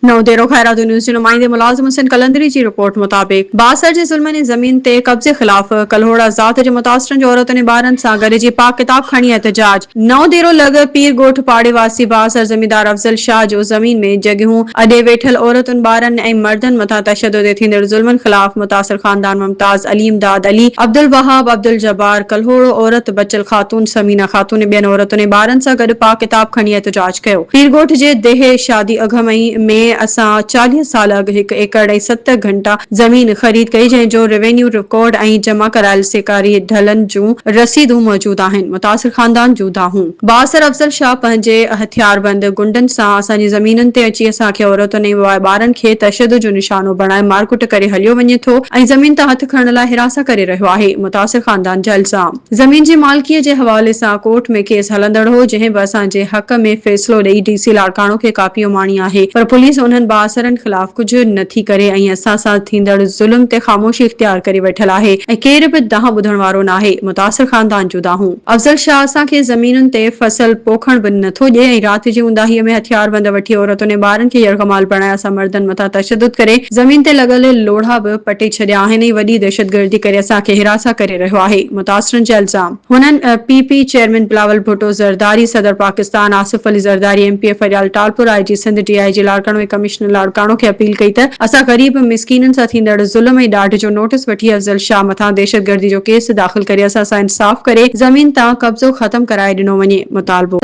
नओं देरो खैरात न्यूज़ जे नुमाइंदे मुलाज़िम हुसैन कलंदरी जी रिपोर्ट मुताबिक़ बासर जे ज़ुल्मनि ऐं ज़मीन ते कब्ज़े ख़िलाफ़ कल्होड़ा ज़ात जे मुतासिरनि जो औरतुनि ऐं ॿारनि सां गॾिजी पाक किताब खणी एहतिजाज। नओं देरो लॻ पीर ॻोठ पाड़े वासी बासर ज़मींदार अफ़ज़ल शाह जो ज़मीन में जॻहियूं अॾे वेठल औरतुनि ॿारनि ऐं मर्दनि मथां तशद्दुद ऐं थींदड़ ज़ुल्मनि ख़िलाफ़ मुतासिर ख़ानदान मुमताज़ अली इमदाद अली अब्दुल वहाब अब्दुल जब्बार कल्होड़ो औरत बचल ख़ातून समीना ख़ातून ऐं ॿियनि औरतुनि ऐं ॿारनि सां गॾु पाक किताब खणी एहतिजाज कयो। पीर ॻोठ जे देह शादी अघमई में असां 40 साल अॻु 1 एकड़ ऐं 7 घंटा ज़मीन ख़रीद कई जंहिंजो रेवेन्यू रिकॉर्ड ऐं जमा करायल सेकारी ढलनि जूं रसीदूं मौजूद आहिनि। मुतासिर ख़ानदान जूं दाहूं बासर अफ़ज़ल शाह पंहिंजे हथियारबंद गुंडनि सां असांजी ज़मीनुनि ते अची असांखे औरतुनि ऐं ॿारनि खे तशद्दुद जो निशानो बणाए मारकुट करे हलियो वञे थो ऐं ज़मीन तां हथ खणण लाइ हिरासत करे रहियो आहे। मुतासिर ख़ानदान जा इल्ज़ाम ज़मीन जी मालिकीअ जे हवाले सां कोर्ट में केस हलंदड़ हो जंहिं बि असांजे हक़ में फ़ैसिलो ॾेई डीसी लाड़काणो खे कापियो माणी आहे पर पुलिस उन्हनि बासरनि ख़िलाफ़ कुझु नथी करे ऐं असां सां थींदड़ ज़ुल्म ते ख़ामोशी इख़्तियार करे वेठल आहे ऐं केर बि दांहं ॿुधण वारो नाहे। मुतासिर ख़ानदान जूं दाहूं अफ़ज़ल शाह असांखे ज़मीनुनि ते फसल पोखण बि नथो ॾिए ऐं राति जी ऊंदाहीअ में हथियारबंद वठी औरतुनि ऐं ॿारनि खे यरग़माल बणाए असां मर्दनि मथां तशद्दुद करे ज़मीन ते लॻल लोढ़ा बि पटे छॾिया आहिनि ऐं वॾी दहशतगर्दी करे असांखे हिरासत करे रहियो आहे। मुतासिरनि जा इल्ज़ाम हुननि पीपी चेयरमैन बिलावल भुट्टो ज़रदारी सदर Pakistan Asif Ali Zardari MPA Faryal Talpur IG Sindh DIG Larkana ऐं कमिश्नर लाड़काणो खे अपील कई त असां ग़रीब मिसकीननि सां थींदड़ ज़ुल्म ऐं ॾाढ जो नोटिस वठी अफ़ज़ल शाह मथां दहशतगर्दी जो केस दाख़िल करे असां सां इंसाफ़ करे ज़मीन तां कब्ज़ो ख़त्म कराए ॾिनो वञे। मुतालबो